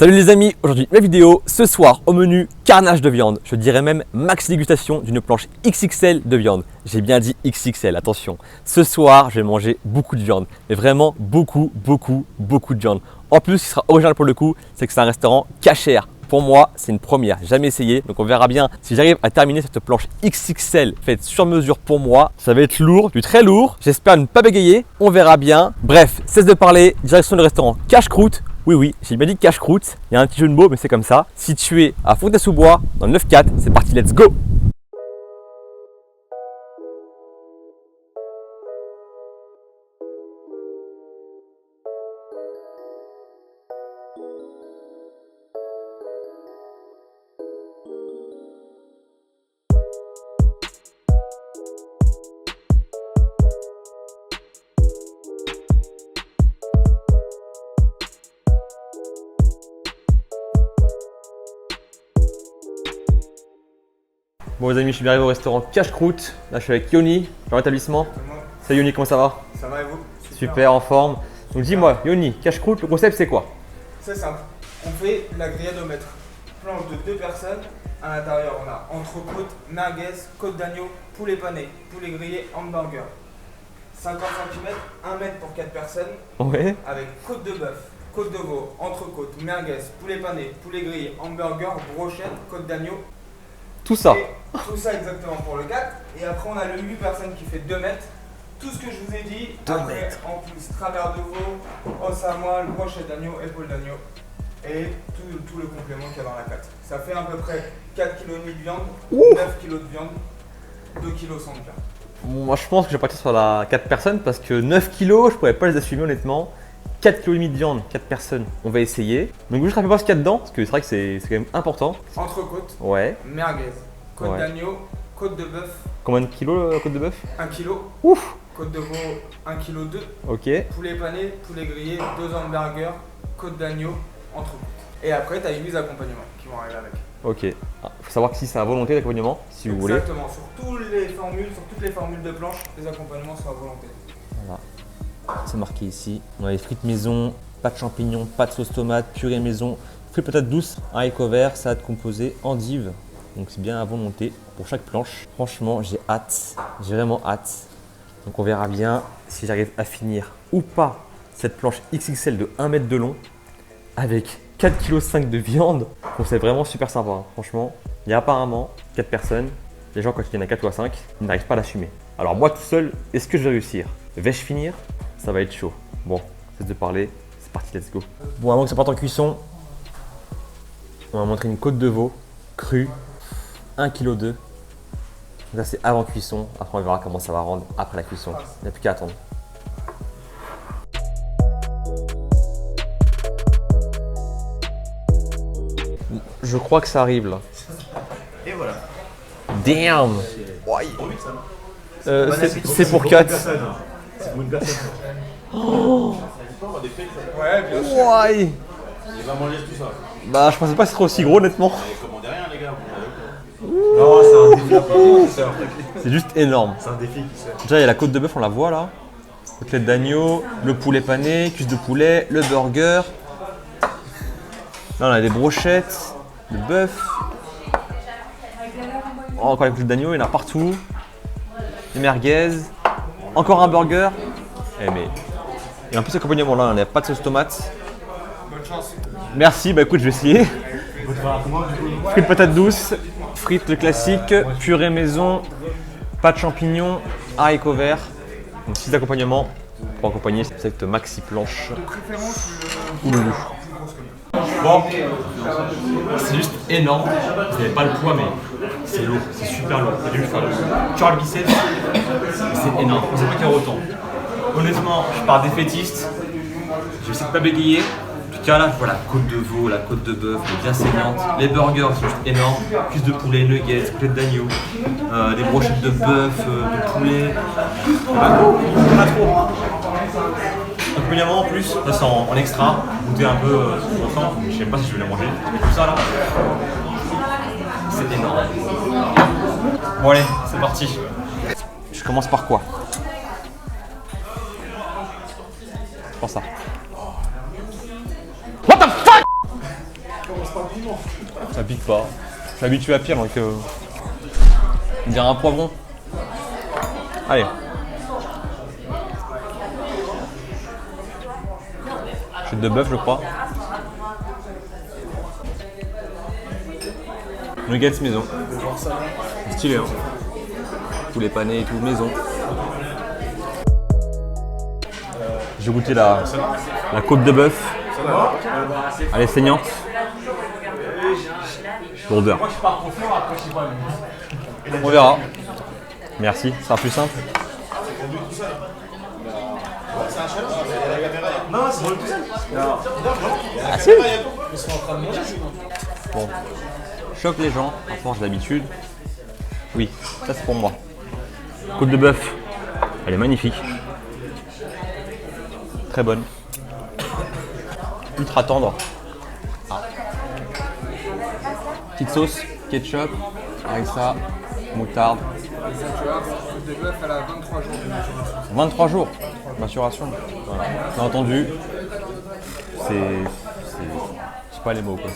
Salut les amis, aujourd'hui ma vidéo, ce soir au menu carnage de viande, je dirais même max dégustation d'une planche XXL de viande. J'ai bien dit XXL, attention. Ce soir je vais manger beaucoup de viande, mais vraiment beaucoup de viande. En plus ce qui sera original pour le coup, c'est que c'est un restaurant cachère. Pour moi, c'est une première, jamais essayé, donc on verra bien si j'arrive à terminer cette planche XXL faite sur mesure pour moi. Ça va être lourd, du très lourd, j'espère ne pas bégayer, on verra bien. Bref, cesse de parler, direction le restaurant Cache-Croûte. Oui, j'ai bien dit Cache-Croûte, il y a un petit jeu de mots mais c'est comme ça. Situé à Fontaine-sous-Bois, dans le 9-4, c'est parti, let's go! Bon les amis, je suis bien arrivé au restaurant Cache-Croûte. Là je suis avec Yoni, dans l'établissement. Salut Yoni, comment ça va? Ça va et vous? Super, en forme. Donc dis-moi Yoni, Cache-Croûte, le concept c'est quoi? C'est simple, on fait la grillade au mètre. Planche de 2 personnes, à l'intérieur on a entrecôte, merguez, côte d'agneau, poulet pané, poulet grillé, hamburger. 50 cm, 1 mètre pour 4 personnes, Ouais. avec côte de bœuf, côte de veau, entrecôte, merguez, poulet pané, poulet grillé, hamburger, brochette, côte d'agneau. Tout ça. Et tout ça exactement pour le 4. Et après on a le 8 personnes qui fait 2 mètres. Tout ce que je vous ai dit, 2 après mètres. en plus travers de veau, os à moelle, brochette d'agneau, épaule d'agneau. Et tout le complément qu'il y a dans la 4. Ça fait à peu près 4,5 kg de viande, 9 kg de viande, 2 kg sans viande. Moi je pense que je vais partir sur la 4 personnes parce que 9 kilos, je pourrais pas les assumer honnêtement. 4,5 kg de viande, 4 personnes, on va essayer. Donc juste rappelez-moi ce qu'il y a dedans, parce que c'est vrai que c'est quand même important. Entrecôte, Ouais. merguez, côte Ouais. d'agneau, côte de bœuf, Combien de kilos la côte de bœuf? 1 kg. Ouf. Côte de veau, 1 kg 2. Ok. Poulet pané, poulet grillé, 2 hamburgers, côte d'agneau, entrecôte. Et après, tu as 8 accompagnements qui vont arriver avec. Ok. Faut savoir que si c'est à volonté d'accompagnement, si vous voulez. Exactement, sur toutes les formules de planche, les accompagnements sont à volonté. Voilà. C'est marqué ici. On a les frites maison, pâte champignons, pâte sauce tomate, purée maison, frites patates douces, haricots verts, salade composée, endive. Donc c'est bien à volonté pour chaque planche. Franchement, j'ai hâte. J'ai vraiment hâte. Donc on verra bien si j'arrive à finir ou pas cette planche XXL de 1 mètre de long avec 4,5 kg de viande. Donc c'est vraiment super sympa. Hein. Franchement, il y a apparemment 4 personnes. Les gens, quand il y en a 4 ou 5, ils n'arrivent pas à l'assumer. Alors moi tout seul, est-ce que je vais réussir? Vais-je finir? Ça va être chaud. Bon, cesse de parler, c'est parti, let's go. Bon, avant que ça parte en cuisson, on va montrer une côte de veau crue, 1,2 kg. Donc ça c'est avant cuisson, après on verra comment ça va rendre après la cuisson. Il n'y a plus qu'à attendre. Je crois que ça arrive là. Et voilà. Damn! Ouais. C'est pour 4. C'est pour une personne. Ouais, bien sûr. Ouais. Il va manger tout ça. Bah je pensais pas que ce serait aussi gros honnêtement. Vous commandez rien, les gars. Non, c'est un défi. C'est juste énorme. C'est un défi. Déjà, il y a la côte de bœuf, on la voit là. Côtelette d'agneau, le poulet pané, cuisse de poulet, le burger. Là, on a des brochettes, de bœuf. Oh, encore les couches d'agneau, il y en a partout. Des merguez. Encore un burger. Et en plus, accompagnement là, il n'y a pas de sauce tomate. Bonne chance. Merci, bah écoute, je vais essayer. Frites patates douces, frites classiques, purée maison, pâte champignons, haricots verts. Donc 6 accompagnements pour accompagner cette maxi planche. De préférence, Ouloulou. Bon, c'est juste énorme. Vous n'avez pas le poids, mais c'est lourd, c'est super lourd. J'ai dû faire le curl biceps, c'est énorme. Je ne sais pas qu'il y a autant. Honnêtement, je pars défaitiste. Je sais pas bégayer. En tout cas, là, je vois la côte de veau, la côte de bœuf, elle est bien saignante. Les burgers, c'est juste énorme. Cuisse de poulet, nuggets, côtelette d'agneau, des brochettes de bœuf, de poulet. On a trop. Accompagnement en plus, là c'est en extra. Goûter un peu longtemps, je sais pas si je vais la manger. Mais tout ça là, c'est énorme. Bon allez, c'est parti. Je commence par quoi? Je prends ça. What the fuck? Ça pique pas. Je suis habitué à pire donc. On dirait un poivron. Allez. Chute de bœuf, je crois. Nuggets maison. Stylé, hein. Poulet pané et tout, maison. J'ai goûté la côte de bœuf. Elle est saignante. Lourdeur. On verra. Merci, ce sera plus simple. Non, c'est bon tout seul. Ah si. Bon. Choque les gens, à force d'habitude. Oui, ça c'est pour moi. Côte de bœuf, elle est magnifique. Très bonne. Ultra tendre. Ah. Petite sauce, ketchup, harissa, moutarde. Côte de bœuf, elle a 23 jours de maturation. 23 jours de maturation. Voilà. Bien entendu, c'est. Je sais pas les mots quoi.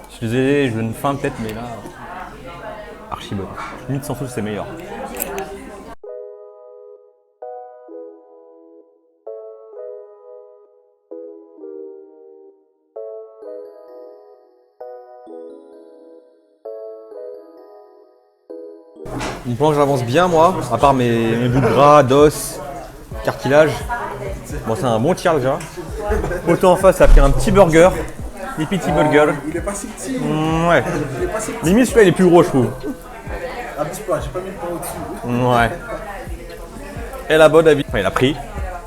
Je suis désolé, je une faim peut-être, mais là. Archi bon. Limite sans sauce, c'est meilleur. Une planche, j'avance bien moi, à part mes bouts de gras, d'os, cartilage. Bon, c'est un bon tir déjà. Autant en face, ça fait un petit burger. Des petits burgers. Il est pas si petit. Ouais. Il est pas si petit. Limite, celui-là, il est plus gros, je trouve. Un petit peu, j'ai pas mis le pain au-dessus. Ouais. Et la bonne avis. Enfin, il a pris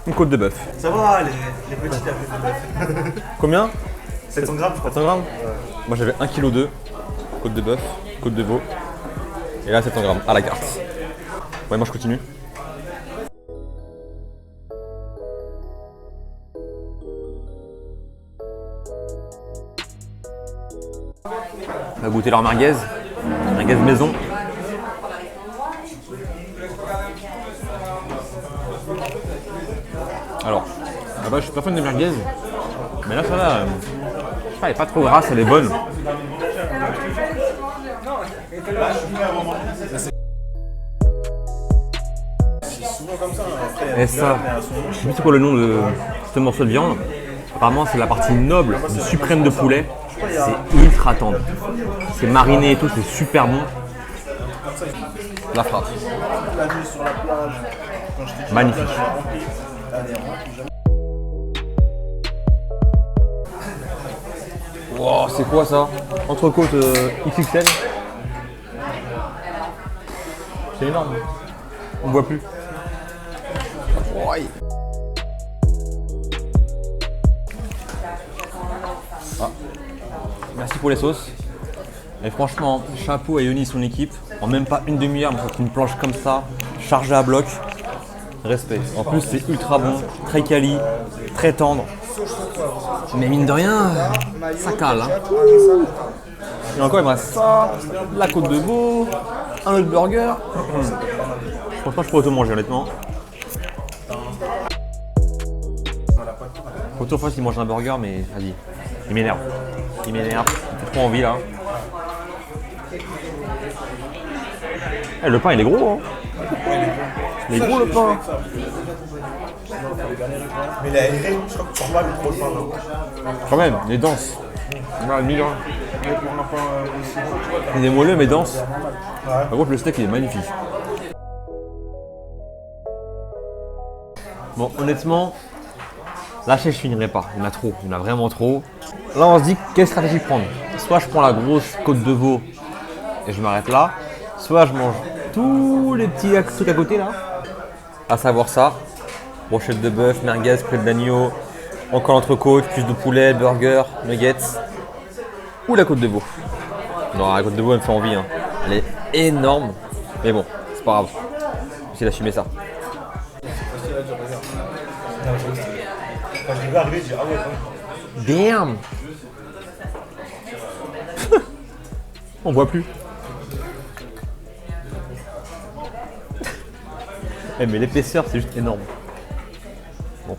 une côte de bœuf. Ça va, les petites la côte de bœuf. Combien 700 grammes, je crois. 700 grammes. Moi, j'avais 1,2 kg. Côte de bœuf, côte de veau. Et là, 700 grammes à la carte. Ouais, moi, je continue. On va goûter leur merguez maison. Alors, là-bas je suis pas fan de merguez, mais là ça va, je sais pas, elle est pas trop grasse, elle est bonne. Et ça, je sais plus c'est quoi le nom de ce morceau de viande. Apparemment c'est la partie noble du suprême de poulet. C'est ultra tendre. C'est mariné et tout, c'est super bon. La frappe. Magnifique. Wow, c'est quoi ça? Entrecôte XXL. C'est énorme. On ne voit plus. Ouais. Ah. Merci pour les sauces. Et franchement, chapeau à Yoni et son équipe. En même pas une demi-heure, on fait une planche comme ça, chargée à bloc. Respect. En plus, c'est ultra bon, très quali, très tendre. Mais mine de rien, ça cale. Hein. Et encore, il me reste ça, la côte de veau, un autre burger. Franchement, je pourrais tout manger, honnêtement. Autant fois, il mange un burger, mais vas-y, il m'énerve. Il m'énerve, j'ai trop envie là. Eh, le pain, il est gros, hein. Il est gros le pain. Mais il est aéré, je crois que tu vois le gros pain. Non. Quand même, il est dense. Il est moelleux mais dense. Par contre, le steak il est magnifique. Bon, honnêtement, là je finirai pas. Il y en a trop, il y en a vraiment trop. Là on se dit quelle stratégie prendre. Soit je prends la grosse côte de veau et je m'arrête là. Soit je mange tous les petits trucs à côté là. À savoir ça. Brochette de bœuf, merguez, poulet d'agneau, encore l'entrecôte, cuisse de poulet, burger, nuggets ou la côte de veau. Non, la côte de veau elle me fait envie, hein. Elle est énorme, mais bon, c'est pas grave. J'essaie d'assumer ça. Quand je l'ai vu arriver, j'ai dit ah ouais. Damn. On voit plus. Eh, mais l'épaisseur c'est juste énorme. Bon.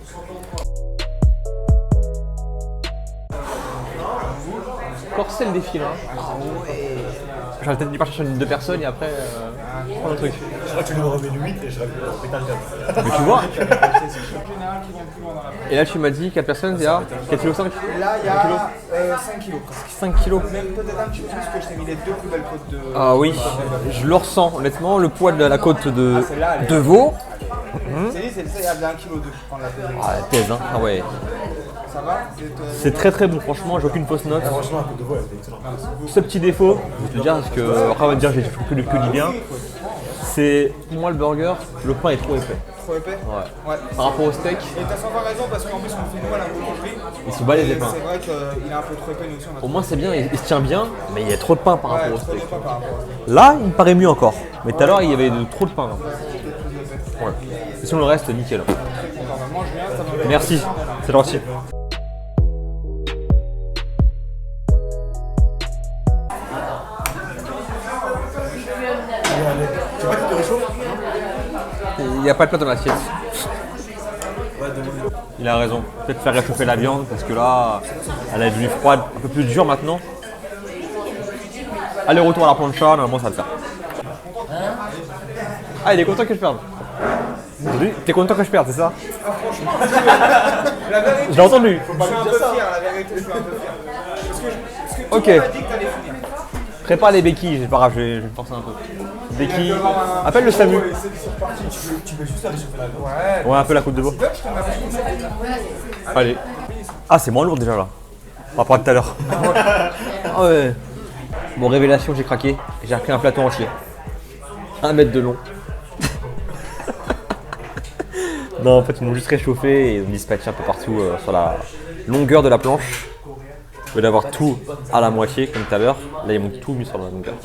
corsé le défi là. J'aurais peut-être dû partir sur une 2 personnes et après prendre le truc. Je crois que tu lui aurais mis le 8 et je pété un câble. Mais tu vois. C'est les générales qui vont plus loin dans la Et là tu m'as dit 4 personnes, il y a 4,5 kg. Là, il y a 5 kilos. 5 kg. Même peut-être un petit peu plus que je t'ai mis les 2 plus belles côtes de. Ah oui, je le ressens honnêtement, le poids de la côte de celle-là, elle est- de veau. C'est dit, c'est ça, il y a 1 kg de prendre la pesée. Ah, elle pèse, hein. Ah ouais. Ça va C'est très très bon, franchement, j'ai aucune fausse note. Franchement, un coup de voix, elle était excellente. Ce petit défaut, je vais te dire, parce que après on va te dire j'ai fait que du bien, c'est pour moi le burger, le pain est trop épais. Trop épais. Ouais. Ouais. Par rapport au steak, Et t'as sans raison parce qu'en plus on le fait nous à la boulangerie. il se bat les Et épins. c'est vrai qu'il est un peu trop épais, nous aussi on a Au moins c'est bien, il se tient bien, mais il y a trop de pain par ouais, rapport au trop steak. d'épais par rapport au steak. Là, il me paraît mieux encore. Mais tout à l'heure, il y avait trop de pain. Là. Peut-être plus épais. Ouais. Et sinon, le reste, nickel. Très content. Bah, mange bien, ça va. Merci, c'est gentil. Tu vois qu'il te réchauffe? Il n'y a pas de plat dans l'assiette. Il a raison. Peut-être faire réchauffer la viande parce que là, elle est devenue froide, un peu plus dure maintenant. Allez, retour à la plancha, normalement ça va le faire. Ah, il est content que je perde. T'es content que je perde, c'est ça? La vérité, J'ai entendu. je suis un peu fier, la vérité, je suis un peu fier. Parce que tout Ok. le monde a dit que t'allais finir. Prépare les béquilles, c'est pas grave, je vais me forcer un peu. Béquilles. Appelle le SAMU. Tu peux juste aller chauffer la viande. Ouais. Ouais, un peu la côte de veau. Toi, je t'en avais Allez. Ah, c'est moins lourd déjà là. Par rapport à tout à l'heure. Ah ouais. Bon, révélation, j'ai craqué. J'ai repris un plateau entier. 1 mètre de long. Non, en fait, ils m'ont juste réchauffé et ils ont dispatché un peu partout sur la longueur de la planche. Au lieu d'avoir tout à la moitié, comme tout à l'heure, là, ils m'ont tout mis sur la longueur.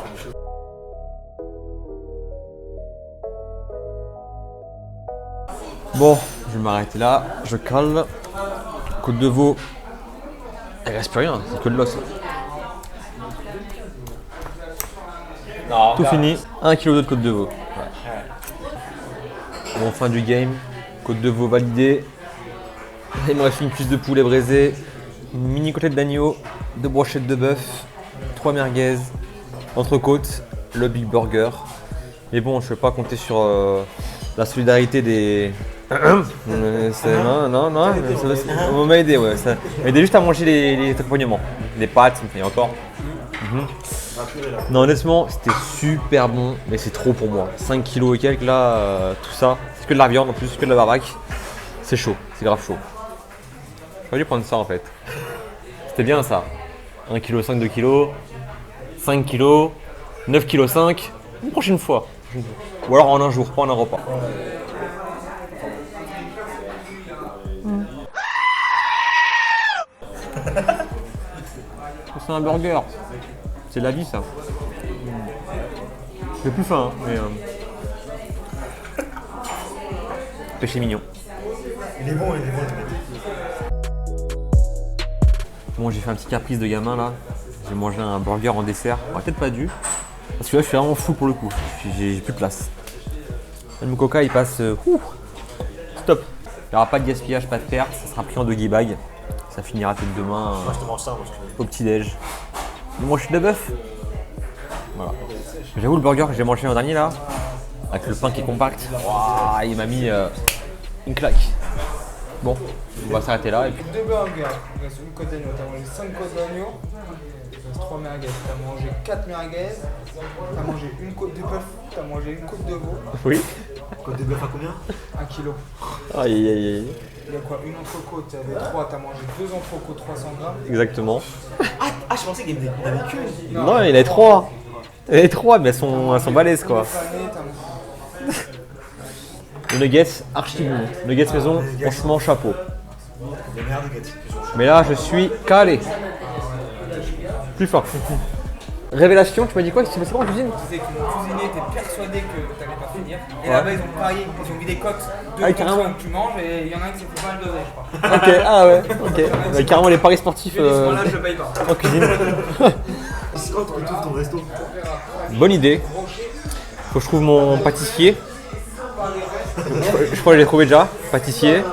Bon, je vais m'arrêter là. Je cale. Côte de veau. Il reste plus rien, c'est que de l'os. Tout fini. 1 kg de côte de veau. Ouais. Bon, fin du game. Côte de veau validée. Il me reste une cuisse de poulet braisée, une mini côtelette d'agneau, 2 brochettes de bœuf, 3 merguez, entrecôte, le big burger. Mais bon, je ne peux pas compter sur la solidarité des. Non, on m'a aidé, ouais. Ça m'a aidé juste à manger les accompagnements, les pâtes, et encore. Non, honnêtement, c'était super bon, mais c'est trop pour moi. 5 kilos et quelques là, tout ça, c'est que de la viande en plus, que de la baraque. C'est chaud, c'est grave chaud. J'aurais dû prendre ça en fait. C'était bien ça. 1,5 kg, 2 kg, 5 kg, 9,5 kg, une prochaine fois. Ou alors en un jour, pas en un repas. C'est un burger. C'est la vie ça. J'ai plus faim, hein, mais péché mignon. Il est bon, il est bon. Bon, j'ai fait un petit caprice de gamin là. J'ai mangé un burger en dessert. On peut-être pas dû. Parce que là, je suis vraiment fou pour le coup. J'ai plus de place. Là, mon coca, il passe. Stop. Il n'y aura pas de gaspillage, pas de perte. Ça sera pris en doggy bag. Ça finira peut-être demain Moi, je te mange ça, moi, je te... au petit-déj. Mon manche de bœuf. Voilà. J'avoue, le burger que j'ai mangé l'an dernier là, avec le pain qui est compact, ouah, il m'a mis une claque. Bon, on va s'arrêter là et puis. 2 burgers, il reste une côte d'agneau, t'as mangé 5 côtes d'agneau, il reste 3 merguez, t'as mangé 4 merguez, t'as mangé une côte de bœuf, t'as mangé une côte de veau, Oui. Côte de bœuf à combien? 1 kilo. Aïe aïe aïe. Il y a quoi? Une entrecôte, il y avait 3, t'as mangé 2 entrecôtes 300 grammes. Exactement. Ah, je pensais qu'il y en avait qu'une. Non, il y en avait 3. Il y en avait 3, mais elles sont balèzes quoi. Pané, t'as mangé. Le nuggets, archi bon. Nuggets maison, franchement chapeau. Les meilleurs nuggets. Mais là, je suis calé. Plus fort. Révélation, tu m'as dit quoi? C'est quoi en cuisine? Tu disais que mon cuisinier était persuadé que t'allais pas finir. Et Ouais. là-bas, ils ont parié, ils ont mis des cotes de Ah, carrément. que tu manges et il y en a un qui s'est fait pas le doser, je crois. Ok, ah ouais, ok. Ouais, carrément les paris sportifs Je dis, ce moment-là, je le paye pas. en cuisine. C'est quand tu trouves ton resto? Bonne idée. Faut que je trouve mon pâtissier. Je crois que je l'ai trouvé déjà. Pâtissier.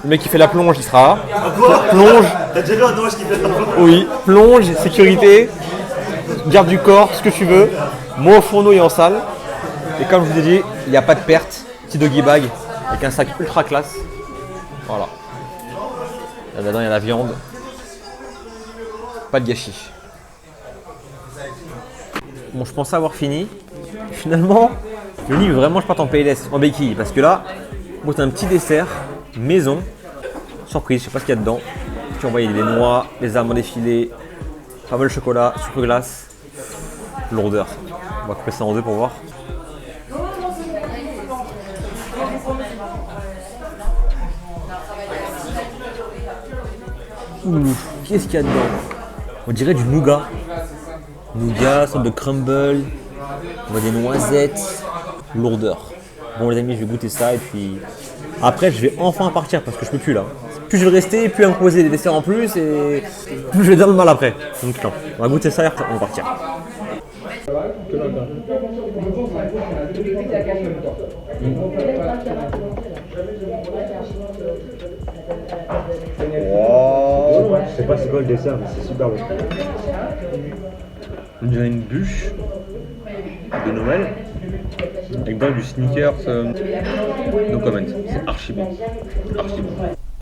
Le mec qui fait la plonge, il sera là. Ah quoi? Plonge, T'as déjà vu un dommage qui fait ça? oui. Plonge, sécurité, garde du corps, ce que tu veux. Moi au fourneau et en salle. Et comme je vous ai dit, il n'y a pas de perte. Petit doggy bag avec un sac ultra classe. Voilà. Là-dedans, il y a la viande. Pas de gâchis. Bon, je pensais avoir fini. Finalement, le livre, vraiment, je parte en PLS, en béquille. Parce que là, bon, c'est un petit dessert, maison. Surprise, je sais pas ce qu'il y a dedans. Puis on voit, il y a des noix, des amandes effilées, pas mal de chocolat, sucre glace. Lourdeur. On va couper ça en deux pour voir. Ouh, qu'est-ce qu'il y a dedans? On dirait du nougat. Nougat, sorte de crumble. On voit des noisettes. Lourdeur. Bon les amis, je vais goûter ça et puis après je vais enfin partir parce que je peux plus là. Plus je vais rester, plus à me poser des desserts en plus et plus je vais dans le mal après. Donc non, on va goûter ça et après on va partir. Wow. Je sais pas c'est quoi le dessert, mais c'est super bon. On dirait une bûche de Noël avec dedans du sneakers. No comment, c'est archi bon. Archi bon.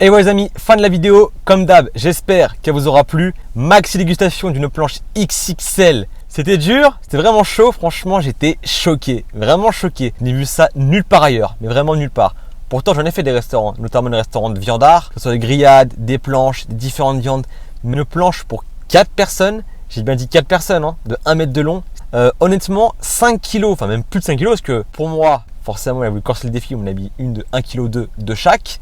Et ouais les amis, fin de la vidéo. Comme d'hab, j'espère qu'elle vous aura plu. Maxi dégustation d'une planche XXL. C'était dur, c'était vraiment chaud. Franchement, j'étais choqué, vraiment choqué. Je n'ai vu ça nulle part ailleurs, mais vraiment nulle part. Pourtant, j'en ai fait des restaurants, notamment des restaurants de viandard, que ce soit des grillades, des planches, des différentes viandes. Mais une planche pour 4 personnes, j'ai bien dit 4 personnes, hein, de 1 mètre de long. Honnêtement, 5 kilos, enfin même plus de 5 kilos, parce que pour moi, forcément, il a voulu corser le défi, on a mis une de 1,2 kg de chaque.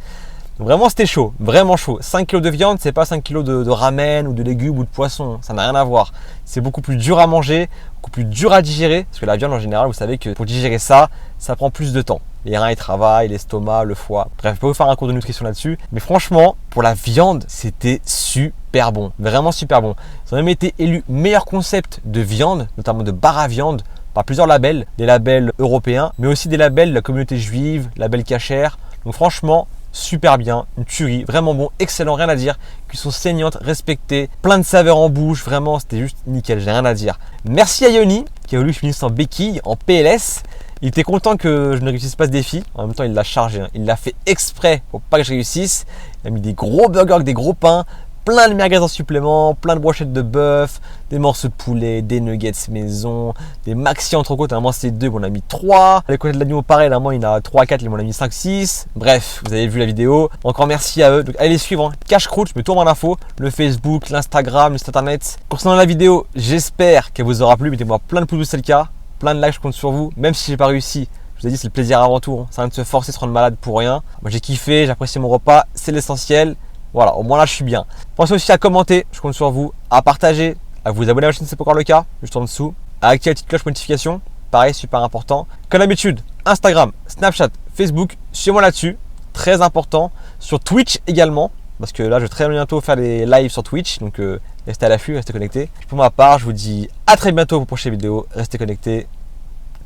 Donc vraiment, c'était chaud, vraiment chaud. 5 kg de viande, c'est pas 5 kg de ramen ou de légumes ou de poisson, ça n'a rien à voir. C'est beaucoup plus dur à manger, beaucoup plus dur à digérer, parce que la viande en général, vous savez que pour digérer ça, ça prend plus de temps. Les reins ils travaillent, l'estomac, le foie. Bref, je peux vous faire un cours de nutrition là-dessus. Mais franchement, pour la viande, c'était super bon. Vraiment super bon. Ils ont même été élus meilleur concept de viande, notamment de bar à viande, par plusieurs labels. Des labels européens, mais aussi des labels de la communauté juive, label Kasher. Donc franchement, super bien, une tuerie, vraiment bon, excellent, rien à dire. Cuisson saignante, respectée, plein de saveurs en bouche, vraiment, c'était juste nickel, j'ai rien à dire. Merci à Yoni, qui a voulu que je finisse en béquille, en PLS. Il était content que je ne réussisse pas ce défi. En même temps, il l'a chargé. Hein. Il l'a fait exprès pour pas que je réussisse. Il a mis des gros burgers avec des gros pains, plein de merguez en supplément, plein de brochettes de bœuf, des morceaux de poulet, des nuggets maison, des maxi entrecôtes. Normalement, c'est 2, on a mis 3. Les côtés de l'agneau, pareil. Normalement, il y en a 3, 4, on a mis 5, 6. Bref, vous avez vu la vidéo. Encore merci à eux. Donc, allez les suivre. Hein. Cash Croûte, je mets tout en info. Le Facebook, l'Instagram, le site internet. Concernant la vidéo, j'espère qu'elle vous aura plu. Mettez-moi plein de pouces bleus si c'est le cas. Plein de likes, je compte sur vous, même si j'ai pas réussi. Je vous ai dit, c'est le plaisir avant tout. Hein. Ça rien de se forcer, se rendre malade pour rien. Moi, j'ai kiffé, j'ai apprécié mon repas, c'est l'essentiel. Voilà, au moins là, je suis bien. Pensez aussi à commenter, je compte sur vous, à partager, à vous abonner à la chaîne si c'est pas encore le cas, juste en dessous, à activer la petite cloche notification. Pareil, super important. Comme d'habitude, Instagram, Snapchat, Facebook, suivez-moi là-dessus, très important. Sur Twitch également, parce que là, je vais très bientôt faire des lives sur Twitch, donc restez à l'affût, restez connectés. Pour ma part, je vous dis à très bientôt pour une prochaine vidéo. Restez connectés.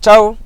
Ciao!